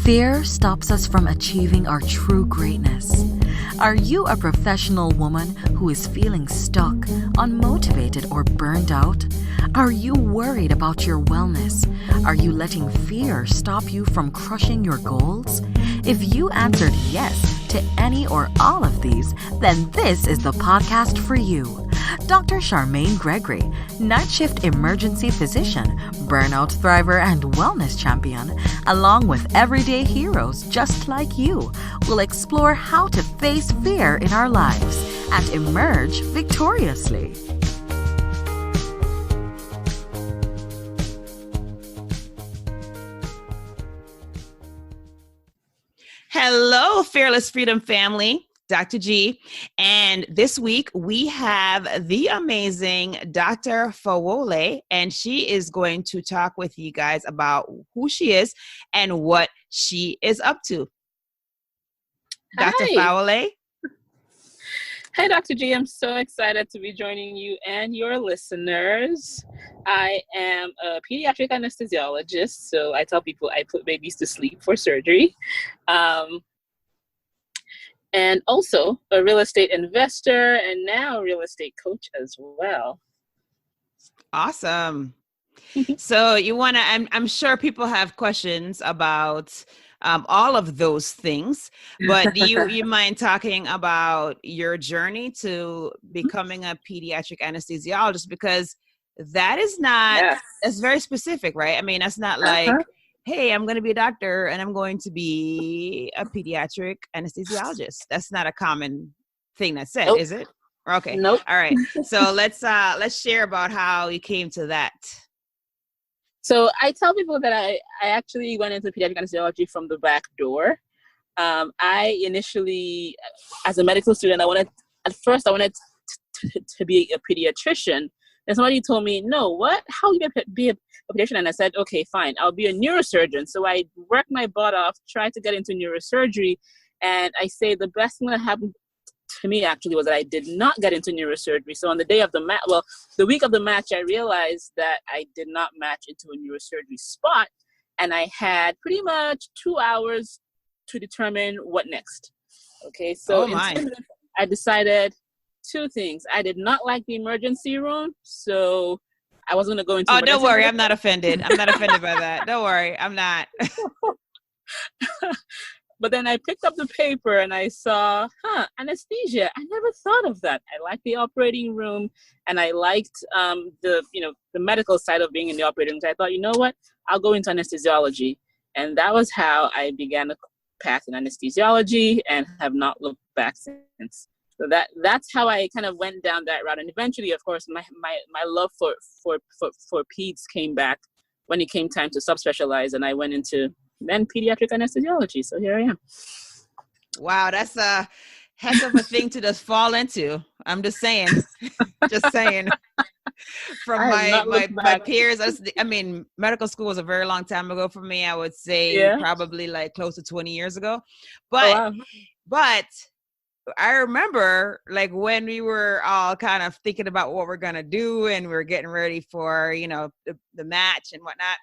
Fear stops us from achieving our true greatness. Are you a professional woman who is feeling stuck, unmotivated, or burned out? Are you worried about your wellness? Are you letting fear stop you from crushing your goals? If you answered yes to any or all of these, then this is the podcast for you. Dr. Charmaine Gregory, night shift emergency physician, burnout thriver, and wellness champion, along with everyday heroes just like you, will explore how to face fear in our lives and emerge victoriously. Hello, Fearless Freedom family. Dr. G. And this week we have the amazing Dr. Fawole, and she is going to talk with you guys about who she is and what she is up to. Dr. Fawole. Hi, Dr. G. I'm so excited to be joining you and your listeners. I am a pediatric anesthesiologist, so I tell people I put babies to sleep for surgery. And also a real estate investor and now a real estate coach as well. Awesome. So you want to, I'm sure people have questions about all of those things, but do you mind talking about your journey to becoming a pediatric anesthesiologist? Because that is not, that's very specific, right? I mean, that's not like, hey, I'm going to be a doctor and I'm going to be a pediatric anesthesiologist. That's not a common thing that's said, is it? Okay. Nope. All right. So let's share about how you came to that. So I tell people that I actually went into pediatric anesthesiology from the back door. I initially, as a medical student, I wanted to be a pediatrician. And somebody told me, no, what? How you going to be a pediatrician? And I said, okay, fine, I'll be a neurosurgeon. So I worked my butt off, tried to get into neurosurgery. And I say the best thing that happened to me actually was that I did not get into neurosurgery. So on the day of the match, the week of the match, I realized that I did not match into a neurosurgery spot. And I had pretty much 2 hours to determine what next. Okay, so I decided two things. I did not like the emergency room, so I wasn't going to go into. Oh, don't worry, I'm not offended. I'm not offended by that. Don't worry, I'm not. But then I picked up the paper and I saw, anesthesia. I never thought of that. I liked the operating room, and I liked the medical side of being in the operating room. So I thought, you know what, I'll go into anesthesiology, and that was how I began a path in anesthesiology and have not looked back since. So that's how I kind of went down that route. And eventually, of course, my love for peds came back when it came time to subspecialize, and I went into then pediatric anesthesiology. So here I am. Wow, that's a heck of a thing to just fall into. I'm just saying. Just saying. From my peers, I mean, medical school was a very long time ago for me. I would say probably like close to 20 years ago. But I remember like when we were all kind of thinking about what we're going to do and we were getting ready for, the match and whatnot.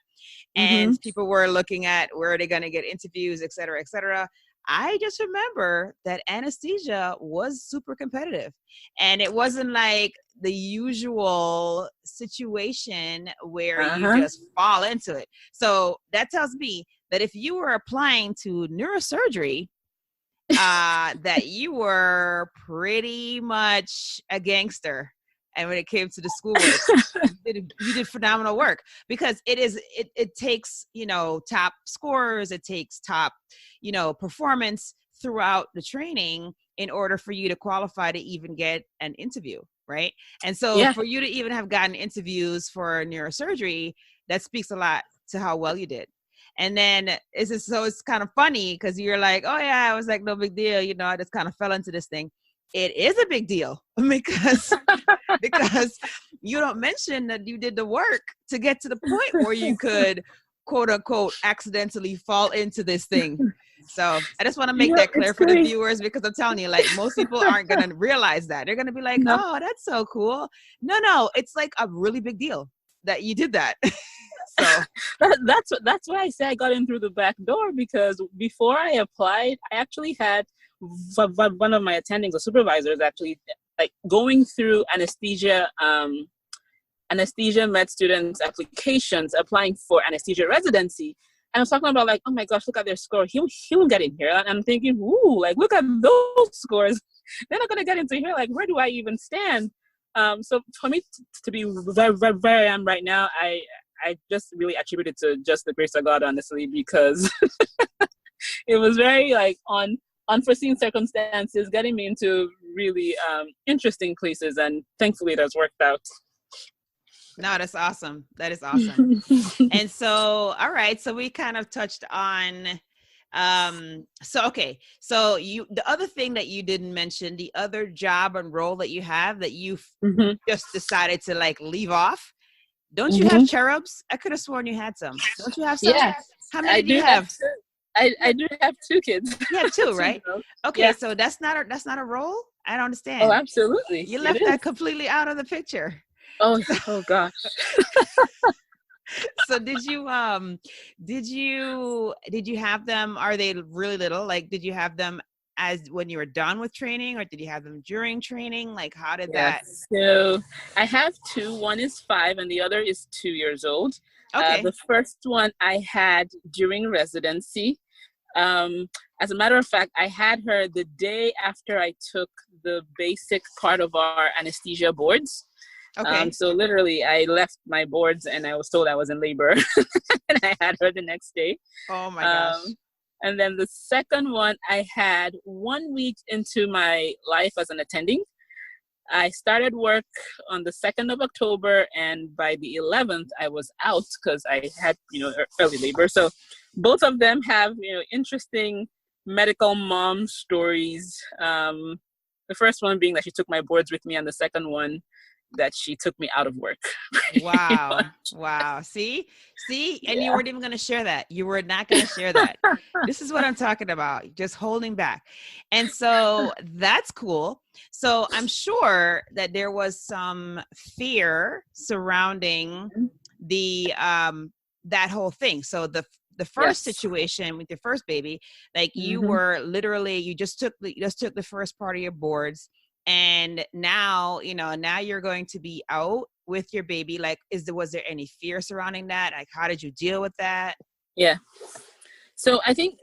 And people were looking at where are they going to get interviews, et cetera, et cetera. I just remember that anesthesia was super competitive, and it wasn't like the usual situation where you just fall into it. So that tells me that if you were applying to neurosurgery, that you were pretty much a gangster. And when it came to the schoolwork, you did phenomenal work, because it takes, top scores, it takes top, performance throughout the training in order for you to qualify to even get an interview, right? And so for you to even have gotten interviews for neurosurgery, that speaks a lot to how well you did. And then it's kind of funny because you're like, oh yeah, I was like, no big deal. I just kind of fell into this thing. It is a big deal because you don't mention that you did the work to get to the point where you could, quote unquote, accidentally fall into this thing. So I just want to make that clear for the viewers, because I'm telling you, like, most people aren't going to realize that. They're going to be like, oh, that's so cool. No, it's like a really big deal that you did that. So that's why I say I got in through the back door, because before I applied, I actually had one of my attendings or supervisors actually like going through anesthesia med students applications applying for anesthesia residency. And I was talking about like, oh my gosh, look at their score. He will get in here. And I'm thinking, ooh, like look at those scores. They're not gonna get into here. Like, where do I even stand? So for me to be where I am right now, I just really attribute it to just the grace of God, honestly, because it was very like unforeseen circumstances getting me into really interesting places, and thankfully it has worked out. No, that's awesome. That is awesome. And so, all right. So we kind of touched on, so the other thing that you didn't mention, the other job and role that you have that you just decided to like leave off. Don't you have cherubs? I could have sworn you had some. Don't you have some? Yes. How many do you have? I do have 2 kids. You have 2, right? Okay. Yeah. So that's not a role? I don't understand. Oh, absolutely. You left that completely out of the picture. Oh gosh. So did you have them, are they really little? Like, did you have them as when you were done with training, or did you have them during training? Like, how did that? So I have 2, one is 5 and the other is 2 years old. Okay. The first one I had during residency. As a matter of fact, I had her the day after I took the basic part of our anesthesia boards. Okay. So literally I left my boards and I was told I was in labor and I had her the next day. Oh my gosh. And then the second one I had 1 week into my life as an attending. I started work on the 2nd of October, and by the 11th I was out because I had, early labor. So both of them have, interesting medical mom stories. The first one being that she took my boards with me, and the second one that she took me out of work. Wow. Wow. See, and you weren't even going to share that. You were not going to share that. This is what I'm talking about. Just holding back. And so that's cool. So I'm sure that there was some fear surrounding the, that whole thing. So the first situation with your first baby, like you were literally, you just took the first part of your boards. And now, now you're going to be out with your baby. Like, was there any fear surrounding that? Like, how did you deal with that? Yeah. So I think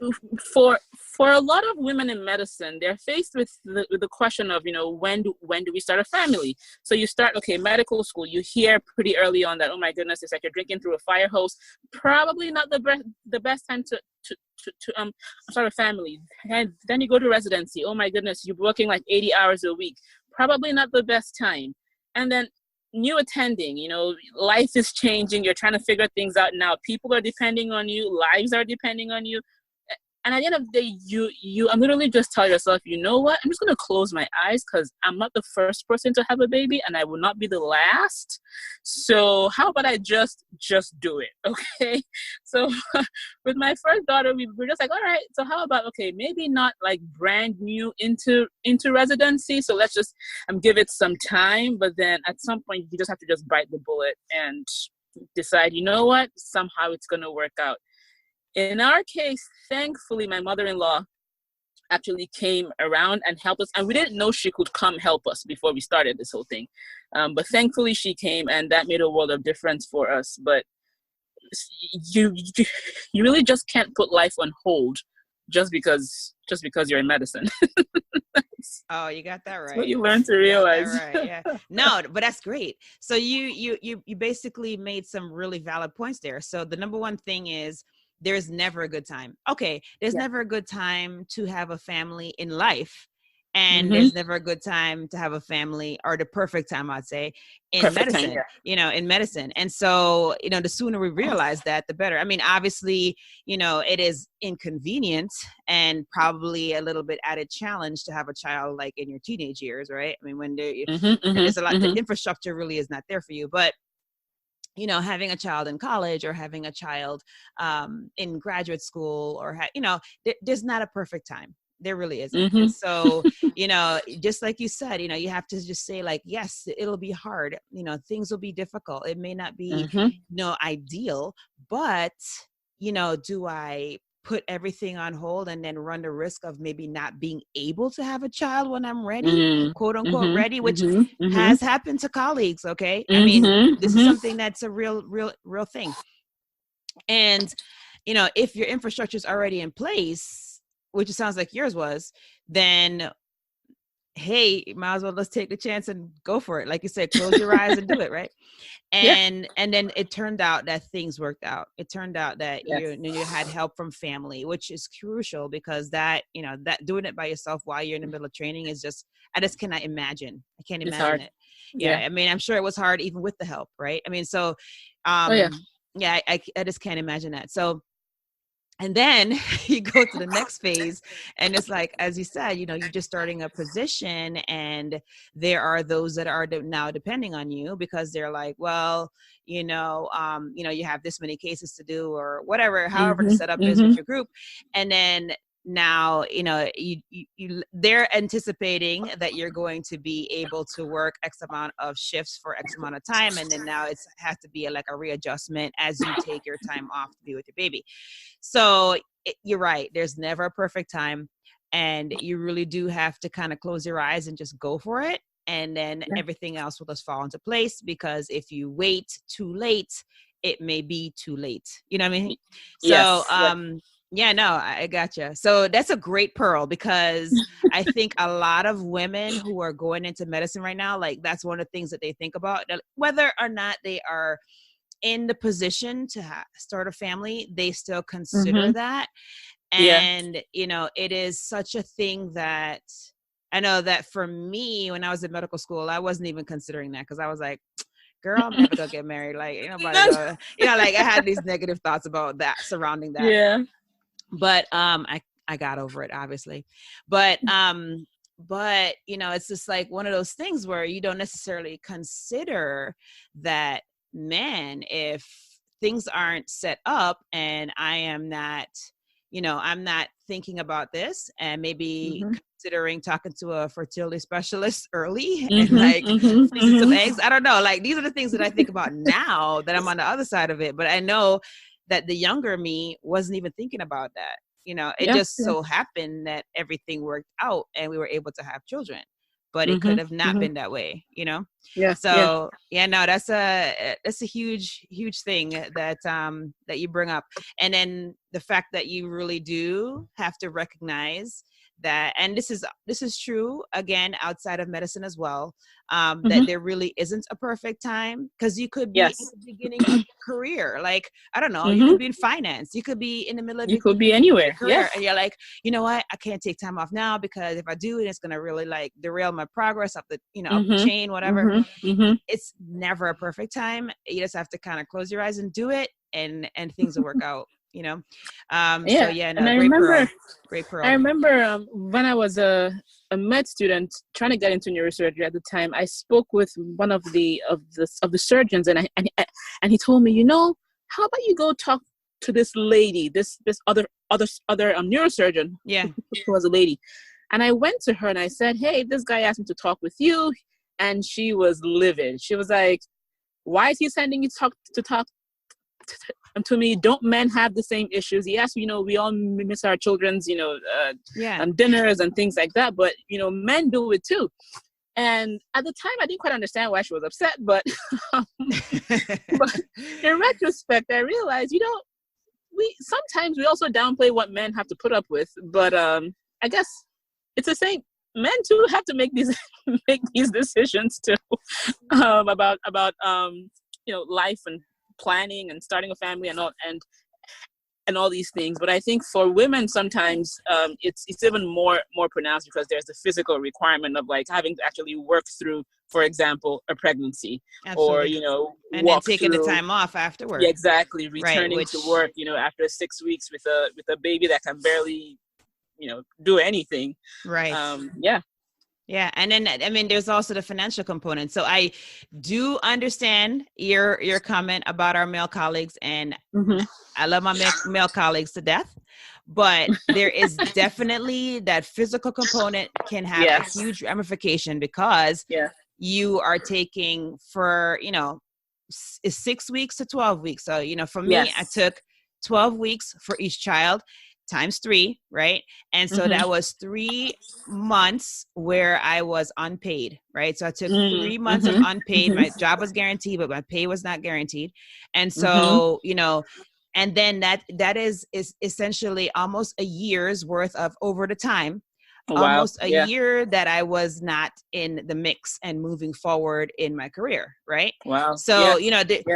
for a lot of women in medicine, they're faced with the question of, when do we start a family? So you start, medical school, you hear pretty early on that, oh my goodness, it's like you're drinking through a fire hose. Probably not the best time to start a family. And then you go to residency. Oh my goodness, you're working like 80 hours a week. Probably not the best time. And then new attending, life is changing. You're trying to figure things out now. People are depending on you. Lives are depending on you. And at the end of the day, you literally just tell yourself, you know what? I'm just going to close my eyes because I'm not the first person to have a baby and I will not be the last. So how about I just do it? Okay. So with my first daughter, we were just like, all right, so how about, maybe not like brand new into residency. So let's just give it some time. But then at some point, you just have to just bite the bullet and decide, you know what? Somehow it's going to work out. In our case, thankfully, my mother-in-law actually came around and helped us. And we didn't know she could come help us before we started this whole thing. But thankfully, she came, and that made a world of difference for us. But you really just can't put life on hold just because you're in medicine. Oh, you got that right. That's what you learn to realize. Right, yeah. No, but that's great. So you basically made some really valid points there. So the number one thing is, there's never a good time. Okay. There's never a good time to have a family in life. And there's never a good time to have a family, or the perfect time, I'd say, in medicine, in medicine. And so, the sooner we realize that, the better. I mean, obviously, it is inconvenient and probably a little bit added challenge to have a child like in your teenage years, right? I mean, when there's a lot, the infrastructure really is not there for you, but having a child in college or having a child in graduate school, or, there's not a perfect time. There really isn't. And so, you know, just like you said, you know, you have to just say like, yes, it'll be hard. You know, things will be difficult. It may not be, you know, ideal, but, you know, do I put everything on hold and then run the risk of maybe not being able to have a child when I'm ready, quote unquote ready, which has happened to colleagues. Okay. I mean, this is something that's a real thing. And, you know, if your infrastructure is already in place, which it sounds like yours was, then, hey, might as well let's take the chance and go for it. Like you said, close your eyes and do it. Right. And then it turned out that things worked out. It turned out that you had help from family, which is crucial, because that, you know, that doing it by yourself while you're in the middle of training is just, I just cannot imagine. I can't imagine it. Yeah. I mean, I'm sure it was hard even with the help. Right. I mean, so, I just can't imagine that. So, and then you go to the next phase, and it's like, as you said, you know, you're just starting a position, and there are those that are now depending on you, because they're like, well, you know, you have this many cases to do, or whatever, however the setup is with your group. And then now, you know, they're anticipating that you're going to be able to work X amount of shifts for X amount of time. And then now it has to be like a readjustment as you take your time off to be with your baby. So you're right. There's never a perfect time. And you really do have to kind of close your eyes and just go for it. And then everything else will just fall into place, because if you wait too late, it may be too late. You know what I mean? So, yeah, no, I gotcha. So that's a great pearl, because I think a lot of women who are going into medicine right now, like that's one of the things that they think about, whether or not they are in the position to start a family, they still consider that. And, you know, it is such a thing that I know that for me, when I was in medical school, I wasn't even considering that, because I was like, girl, I'm never gonna get married. Like, nobody, you know, like I had these negative thoughts about that, surrounding that. Yeah. But I got over it, obviously. But you know, it's just like one of those things where you don't necessarily consider that, man, if things aren't set up and I am not, you know, I'm not thinking about this, and maybe considering talking to a fertility specialist early and like freezing some eggs. I don't know. Like, these are the things that I think about now that I'm on the other side of it. But I know that the younger me wasn't even thinking about that. You know, it just so happened that everything worked out and we were able to have children, but it could have not been that way, you know? Yeah. So no, that's a huge thing that, that you bring up. And then the fact that you really do have to recognize that, and this is true again outside of medicine as well, that there really isn't a perfect time, because you could be at the beginning of your career, like I don't know, you could be in finance, you could be in the middle of you could be anywhere, career, and you're like, you know what, I can't take time off now, because if I do, it's gonna really like derail my progress up the up the chain, whatever. It's never a perfect time. You just have to kind of close your eyes and do it, and things will work out. You know, so yeah, no, great pearl. I remember when I was a med student trying to get into neurosurgery at the time, I spoke with one of the surgeons, and he told me, you know, how about you go talk to this lady, this other neurosurgeon, who was a lady. And I went to her and I said, hey, this guy asked me to talk with you, and she was livid. She was like, why is he sending you to talk to me? Don't men have the same issues? He asked, you know, we all miss our children's, dinners and things like that, but you know, men do it too. And at the time, I didn't quite understand why she was upset, but in retrospect, I realized, you know, sometimes we also downplay what men have to put up with, but I guess it's the same. Men too have to make these decisions too, about life and planning and starting a family and all these things. But I think for women sometimes it's even more pronounced, because there's the physical requirement of like having to actually work through, for example, a pregnancy. Absolutely. Or and then taking the time off afterwards. Yeah, exactly, returning to work after 6 weeks with a baby that can barely do anything. Right. Yeah. And then, I mean, there's also the financial component. So I do understand your comment about our male colleagues, and I love my male colleagues to death, but there is definitely that physical component can have Yes. a huge ramification because Yeah. you are taking for, 6 weeks to 12 weeks. So, for me, Yes. I took 12 weeks for each child times 3, right? And so that was 3 months where I was unpaid, right? So I took 3 months of unpaid. My job was guaranteed, but my pay was not guaranteed. And so, and then that is essentially almost a year's worth of over the time. Wow. Almost a year that I was not in the mix and moving forward in my career, right? Wow. So,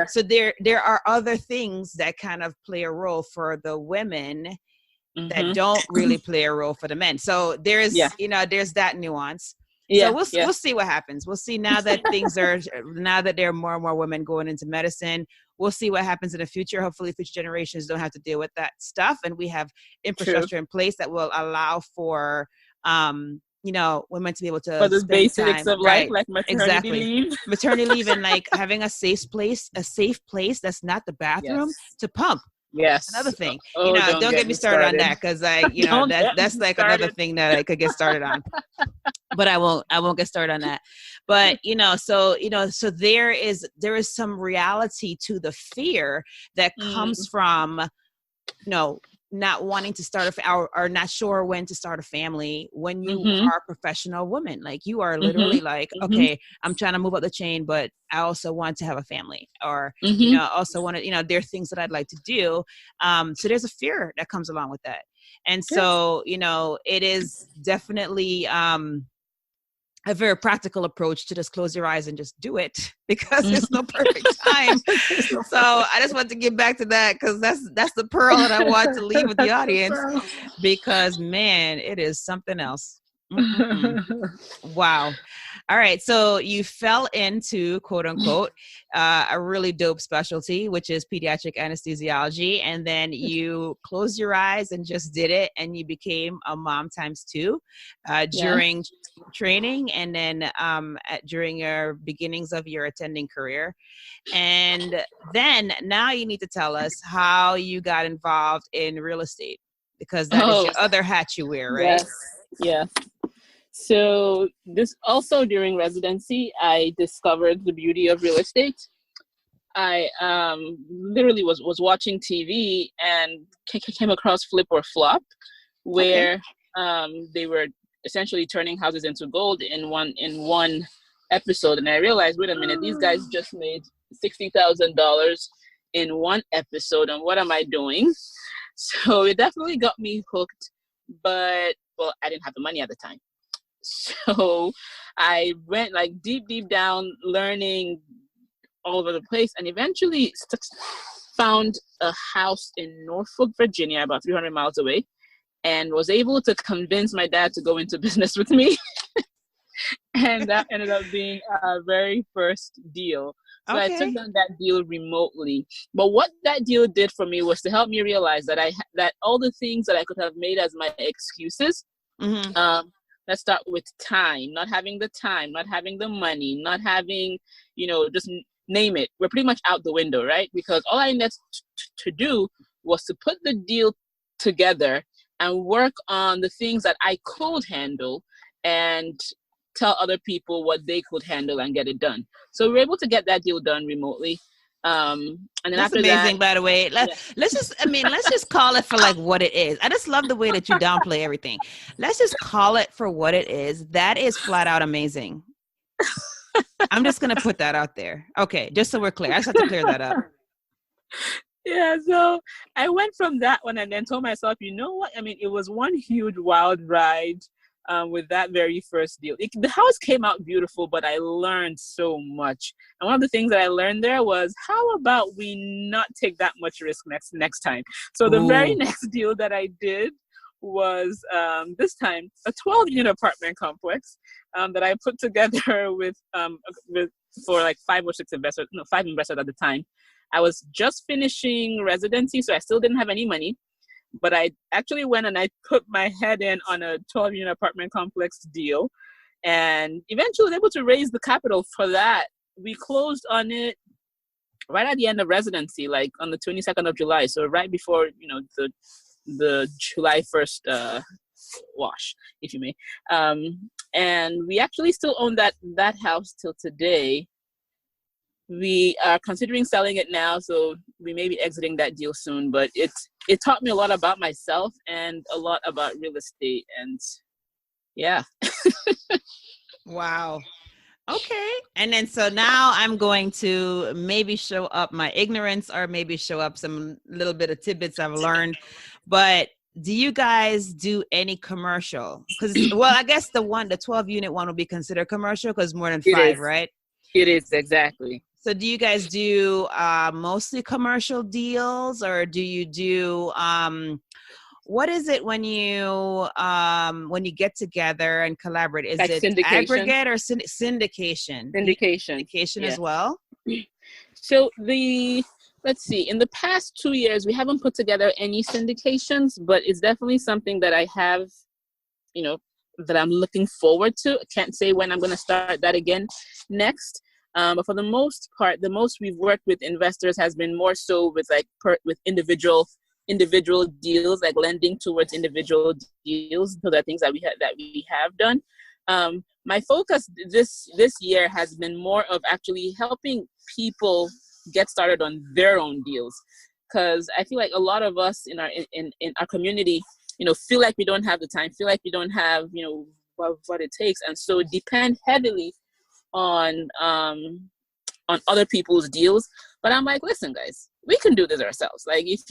so there are other things that kind of play a role for the women that don't really play a role for the men. So there's, there's that nuance. So we'll see what happens. We'll see now that there are more and more women going into medicine. We'll see what happens in the future. Hopefully future generations don't have to deal with that stuff. And we have infrastructure in place that will allow for, women to be able to for the spend basics time, of life, like maternity leave. Maternity leave and like having a safe place that's not the bathroom to pump. Yes. Another thing, don't get me started on that because that's like another thing that I could get started on, but I won't get started on that. But, so there is some reality to the fear that comes from, not wanting to start or not sure when to start a family when you are a professional woman. Like you are literally like, okay, I'm trying to move up the chain, but I also want to have a family or, also want to, there are things that I'd like to do. So there's a fear that comes along with that. And so, it is definitely, a very practical approach to just close your eyes and just do it because there's no perfect time. So I just want to get back to that because that's the pearl that I want to leave with the audience because, man, it is something else. Wow. All right. So you fell into, quote unquote, a really dope specialty, which is pediatric anesthesiology. And then you closed your eyes and just did it. And you became a mom times 2 during training and then during your beginnings of your attending career. And then now you need to tell us how you got involved in real estate because that is your other hat you wear, right? Yes. Yeah. So this also during residency, I discovered the beauty of real estate. I literally was watching TV and came across Flip or Flop, where they were essentially turning houses into gold in one episode. And I realized, wait a minute, these guys just made $60,000 in one episode. And what am I doing? So it definitely got me hooked, but I didn't have the money at the time. So I went like deep down, learning all over the place, and eventually found a house in Norfolk, Virginia, about 300 miles away, and was able to convince my dad to go into business with me. And that ended up being our very first deal. So I took on that deal remotely. But what that deal did for me was to help me realize that that all the things that I could have made as my excuses, let's start with time, not having the time, not having the money, not having, just name it. We're pretty much out the window, right? Because all I needed to do was to put the deal together and work on the things that I could handle and tell other people what they could handle and get it done. So we were able to get that deal done remotely. And then that's after amazing, that, by the way. Let's just call it for like what it is. I just love the way that you downplay everything. Let's just call it for what it is. That is flat out amazing. I'm just going to put that out there. Okay. Just so we're clear. I just have to clear that up. Yeah. So I went from that one and then told myself, you know what? I mean, it was one huge wild ride. With that very first deal. The house came out beautiful, but I learned so much. And one of the things that I learned there was, how about we not take that much risk next time? So the very next deal that I did was this time a 12-unit apartment complex that I put together with for like 5 investors at the time. I was just finishing residency, so I still didn't have any money. But I actually went and I put my head in on a 12-unit apartment complex deal and eventually was able to raise the capital for that. We closed on it right at the end of residency, like on the 22nd of July. So right before, the July 1st wash, if you may. And we actually still own that house till today. We are considering selling it now, so we may be exiting that deal soon. But it taught me a lot about myself and a lot about real estate, and yeah. Wow. Okay. And then so now I'm going to maybe show up my ignorance, or maybe show up some little bit of tidbits I've learned. But do you guys do any commercial? Because, well, I guess the 12 unit one will be considered commercial because more than 5, right? It is, exactly. So do you guys do mostly commercial deals, or do you do what is it when you get together and collaborate? Is like it aggregate or syndication? Syndication as well. So let's see, in the past 2 years, we haven't put together any syndications, but it's definitely something that I have, that I'm looking forward to. I can't say when I'm going to start that again next. But for the most part, the most we've worked with investors has been more so with with individual deals, like lending towards individual deals. So the things that we have done. My focus this year has been more of actually helping people get started on their own deals, because I feel like a lot of us in our community, feel like we don't have the time, feel like we don't have what it takes, and so depend heavily on other people's deals. But I'm like, listen, guys, we can do this ourselves. Like, if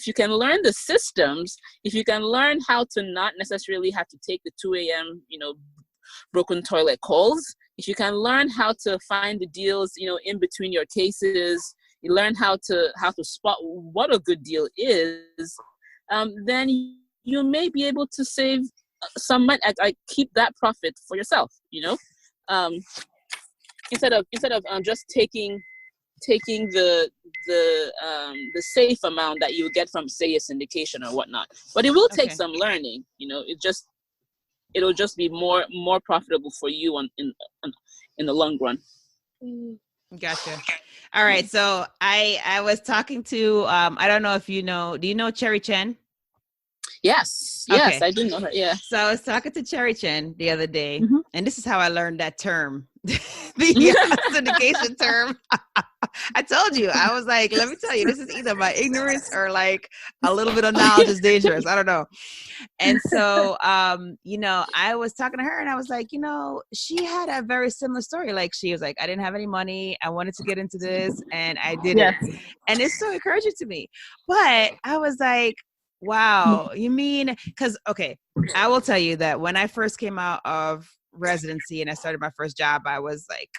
you can learn the systems, if you can learn how to not necessarily have to take the 2 a.m. broken toilet calls, if you can learn how to find the deals in between your cases, you learn how to spot what a good deal is, then you may be able to save some money. I keep that profit for yourself, instead of just taking the safe amount that you would get from, say, a syndication or whatnot. But it will take some learning. It'll just be more profitable for you in the long run. Gotcha. All right. So I was talking to I don't know if you know. Do you know Cherry Chen? Yes, Okay. I do know her. Yeah. So I was talking to Cherry Chen the other day, mm-hmm. and this is how I learned that term, the syndication term. I told you, I was like, let me tell you, this is either my ignorance or like a little bit of knowledge is dangerous. I don't know. And so, I was talking to her and I was like, she had a very similar story. Like, she was like, I didn't have any money. I wanted to get into this and I did it. And it's so encouraging to me. But I was like, wow, you mean, because, I will tell you that when I first came out of residency and I started my first job, I was like,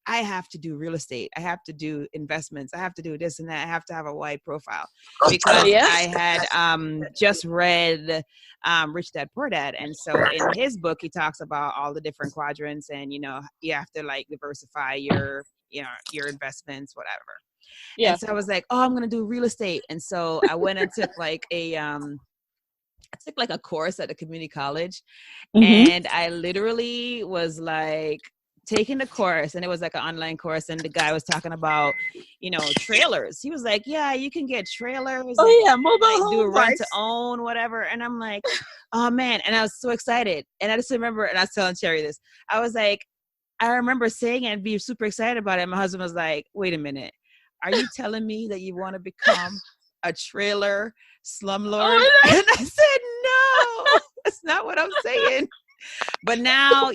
I have to do real estate. I have to do investments. I have to do this and that. I have to have a wide profile because I had just read Rich Dad Poor Dad. And so in his book, he talks about all the different quadrants and, you have to like diversify your investments, whatever. Yeah. And so I was like, I'm going to do real estate. And so I went and took like a course at a community college. Mm-hmm. And I literally was like taking the course, and it was like an online course. And the guy was talking about, trailers. He was like, yeah, you can get trailers. Mobile home, do a rent to own, whatever. And I'm like, oh man. And I was so excited. And I just remember, and I was telling Cherry this, I was like, I remember saying it and being super excited about it. And my husband was like, wait a minute. Are you telling me that you want to become a trailer slumlord? And I said, no, that's not what I'm saying. But now,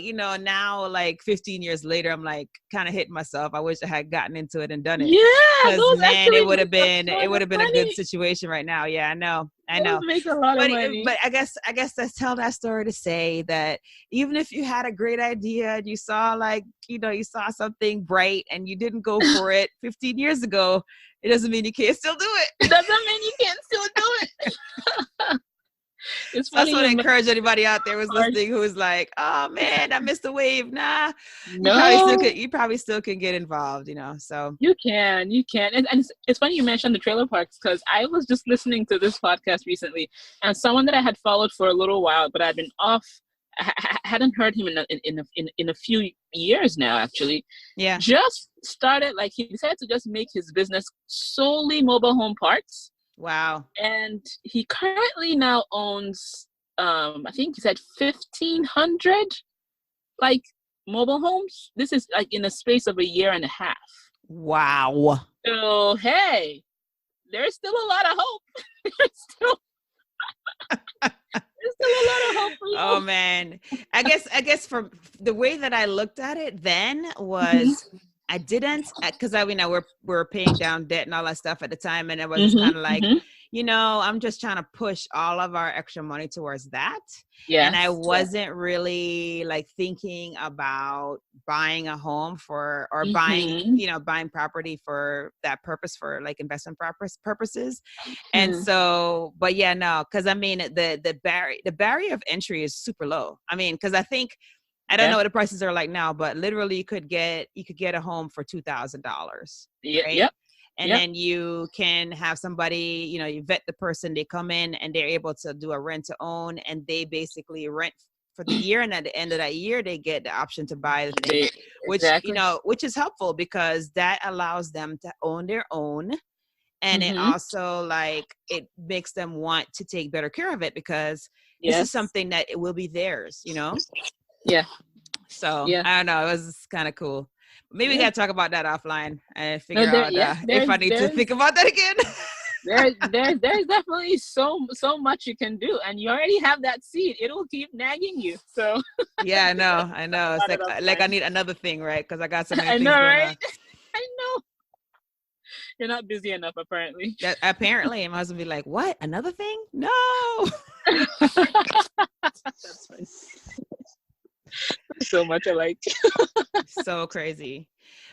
like 15 years later, I'm like kind of hitting myself. I wish I had gotten into it and done it. Yeah, because man, it would have been a good situation right now. Yeah, I know. Make a lot of money. But I guess I tell that story to say that even if you had a great idea and you saw you saw something bright and you didn't go for it 15 years ago, it doesn't mean you can't still do it. It doesn't mean you can't still do it. It's funny. I just want to encourage anybody out there who's listening who is like, oh man, I missed the wave. Nah, no. You probably still can get involved, so. You can. And it's funny you mentioned the trailer parks, because I was just listening to this podcast recently, and someone that I had followed for a little while, but I'd been off, I hadn't heard him in a few years now, actually. Yeah. Just started, he decided to just make his business solely mobile home parks. Wow. And he currently now owns, I think he said 1,500 like mobile homes. This is like in a space of a year and a half. Wow. So hey, there's still a lot of hope. there's still a lot of hope for you. Oh man. I guess from the way that I looked at it then was I didn't, because I mean, we're paying down debt and all that stuff at the time, and it was just kind of like, I'm just trying to push all of our extra money towards that. Yeah. And I wasn't really like thinking about buying a home or buying property for that purpose, for like investment purposes. And so, but yeah, no, because I mean, the barrier of entry is super low. I mean, because I think, I don't know what the prices are like now, but literally you could get a home for $2,000. Right? Yep. And then you can have somebody, you vet the person, they come in and they're able to do a rent to own, and they basically rent for the year. And at the end of that year, they get the option to buy the thing, which is helpful because that allows them to own their own. And it also it makes them want to take better care of it because this is something that it will be theirs, Yeah. So I don't know. It was kind of cool. Maybe we got to talk about that offline and figure out if I need to think about that again. there's definitely so much you can do, and you already have that seed. It'll keep nagging you. So yeah, I know. It's like I need another thing, right? Because I got so many things going right? on. I know. You're not busy enough, apparently. Apparently, my husband be like, "What? Another thing? No." That's funny. So much alike. So crazy.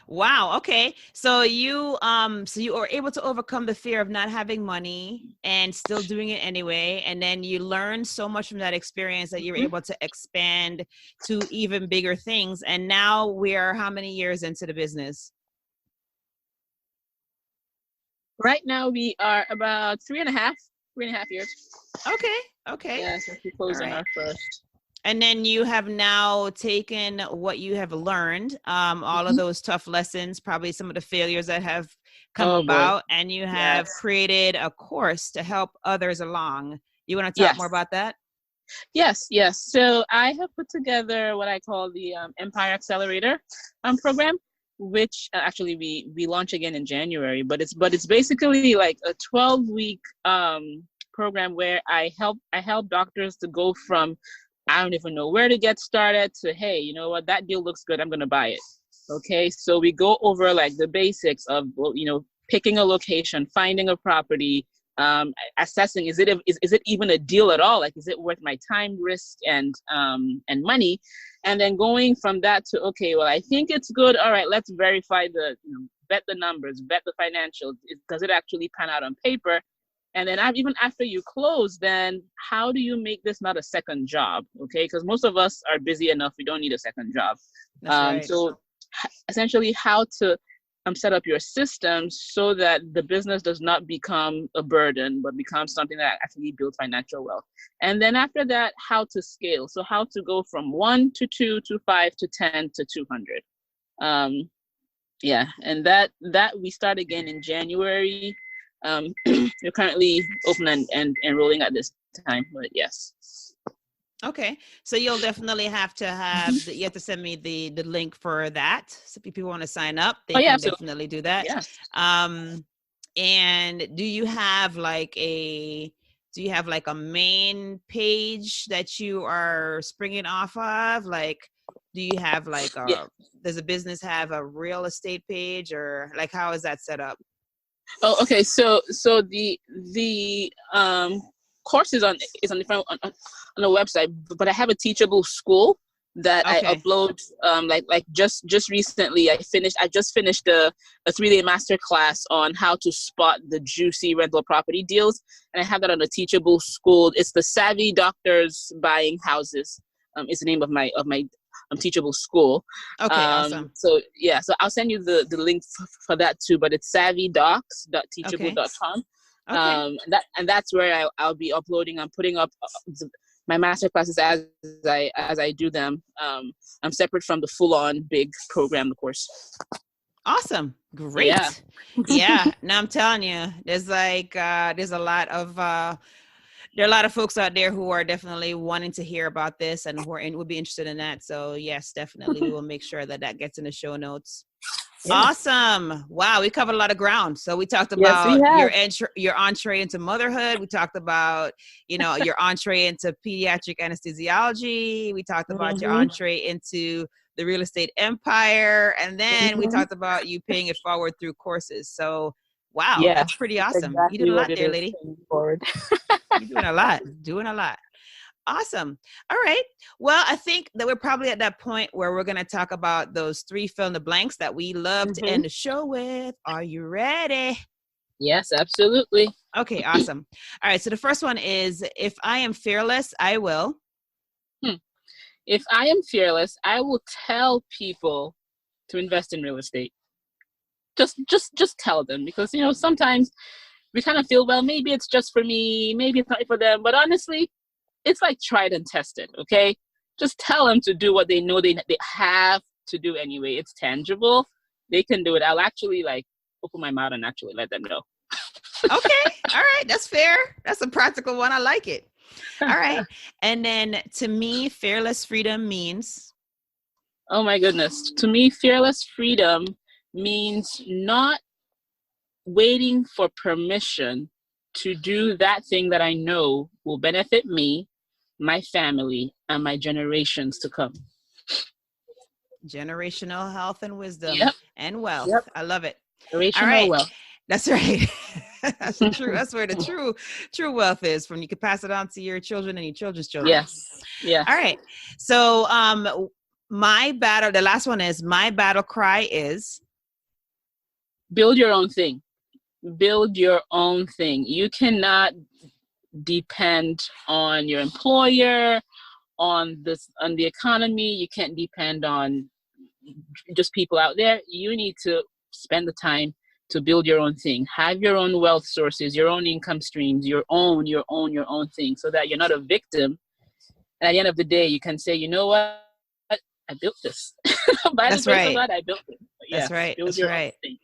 Wow. Okay. So you are able to overcome the fear of not having money and still doing it anyway. And then you learn so much from that experience that you're able to expand to even bigger things. And now we're how many years into the business? Right now we are about 3.5 years. Okay. Yeah, so we closed on our first. And then you have now taken what you have learned, all of those tough lessons, probably some of the failures that have come about, and you have created a course to help others along. You want to talk more about that? Yes. So I have put together what I call the Empire Accelerator program, which actually we launch again in January. But it's basically like a 12-week program where I help doctors to go from I don't even know where to get started to, hey, you know what, that deal looks good, I'm going to buy it. Okay, so we go over like the basics of, picking a location, finding a property, assessing, is it even a deal at all? Like, is it worth my time, risk, and money? And then going from that to, okay, well, I think it's good. All right, let's verify vet the numbers, vet the financials. Does it actually pan out on paper? And then even after you close, then how do you make this not a second job? Okay, because most of us are busy enough. We don't need a second job. That's right. So essentially how to set up your systems so that the business does not become a burden, but becomes something that actually builds financial wealth. And then after that, how to scale. So how to go from 1 to 2 to 5 to 10 to 200. And that we start again in January. You're currently open and enrolling at this time, but yes. Okay, so you'll definitely have to you have to send me the link for that. So if people want to sign up, they can definitely do that. Yeah. And do you have like a main page that you are springing off of? Like, do you have like does a business have a real estate page, or like how is that set up? Oh, okay. So the course is on the website, but I have a teachable school that I upload. Just recently, I just finished a 3-day masterclass on how to spot the juicy rental property deals, and I have that on a teachable school. It's the Savvy Doctors Buying Houses. Is the name of my teachable school. Okay, awesome. So I'll send you the link for that too, but it's savvydocs.teachable.com. Okay. That's where I'll be uploading. I'm putting up my masterclasses as I do them. I'm separate from the full-on big program, of course. Awesome. Great. Yeah. Yeah. Now I'm telling you, there's like there's a lot of there are a lot of folks out there who are definitely wanting to hear about this and who are would be interested in that. So yes, definitely we will make sure that that gets in the show notes. Yeah. Awesome. Wow, we covered a lot of ground. So we talked Yes, we about have. your entree into motherhood. We talked about, your entree into pediatric anesthesiology. We talked about your Mm-hmm. entree into the real estate empire. And then we Mm-hmm. talked about you paying it forward through courses. So wow, Yeah, that's pretty that's awesome. You did exactly a what lot it there, is lady. going forward. You're doing a lot. Doing a lot. Awesome. All right. Well, I think that we're probably at that point where we're going to talk about those 3 fill in the blanks that we love to end the show with. Are you ready? Yes, absolutely. Okay, awesome. All right. So the first one is, if I am fearless, I will. If I am fearless, I will tell people to invest in real estate. Just tell them, because sometimes we kind of feel, well, maybe it's just for me, maybe it's not for them, but honestly, it's like tried and tested. Okay, just tell them to do what they know they have to do anyway. It's tangible, they can do it. I'll actually open my mouth and actually let them know. Okay, all right, that's fair. That's a practical one. I like it. All right. And then to me, fearless freedom means, oh my goodness, to me, fearless freedom means not waiting for permission to do that thing that I know will benefit me, my family, and my generations to come. generational health and wisdom and wealth. Yep. I love it. Generational All right. wealth. That's right. That's true. That's where the true wealth is, from you can pass it on to your children and your children's children. Yes. Yes. All right. So the last one is, my battle cry is, build your own thing. Build your own thing. You cannot depend on your employer, on the economy. You can't depend on just people out there. You need to spend the time to build your own thing. Have your own wealth sources, your own income streams, your own thing, so that you're not a victim. And at the end of the day, you can say, you know what? I built this. By the grace of God, I built it. That's right. Build your own thing.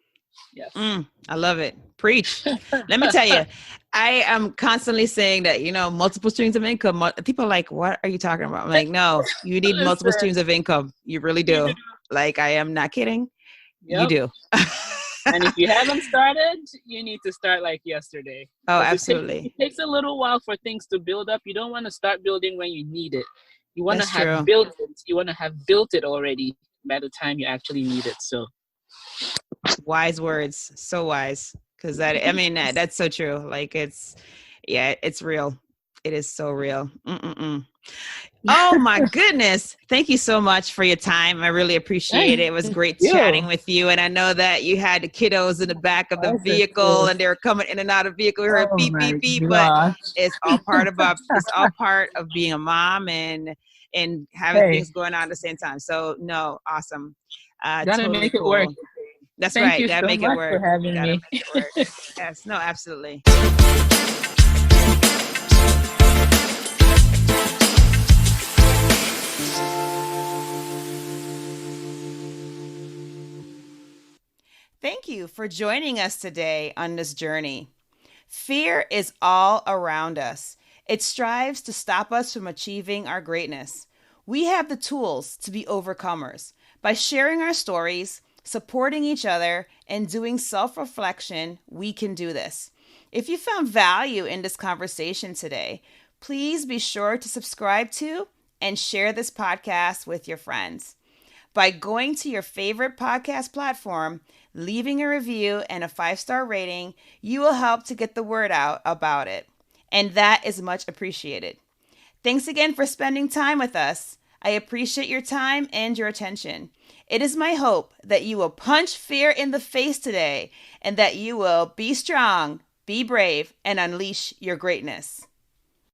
Yes. I love it. Preach. Let me tell you, I am constantly saying that, multiple streams of income. People are like, what are you talking about? I'm like, no, you need multiple streams of income. You really do. Like, I am not kidding. Yep. You do. And if you haven't started, you need to start like yesterday. Oh, absolutely. It takes a little while for things to build up. You don't want to start building when you need it. You want to have built it. You want to have built it already by the time you actually need it. So wise words. So wise. Because that's so true. Like, it's real. It is so real. Oh my goodness. Thank you so much for your time. I really appreciate it. It was great chatting with you. And I know that you had the kiddos in the back of the vehicle and they were coming in and out of the vehicle. We heard beep, beep, beep, but it's all part of being a mom and having things going on at the same time. So no, awesome. Gotta totally make it work. That's Thank right. You gotta so make much it work. For having gotta me. make it work. Yes, no, absolutely. Thank you for joining us today on this journey. Fear is all around us. It strives to stop us from achieving our greatness. We have the tools to be overcomers. By sharing our stories, supporting each other, and doing self-reflection, we can do this. If you found value in this conversation today, please be sure to subscribe to and share this podcast with your friends. By going to your favorite podcast platform, leaving a review and a 5-star rating, you will help to get the word out about it. And that is much appreciated. Thanks again for spending time with us. I appreciate your time and your attention. It is my hope that you will punch fear in the face today and that you will be strong, be brave, and unleash your greatness.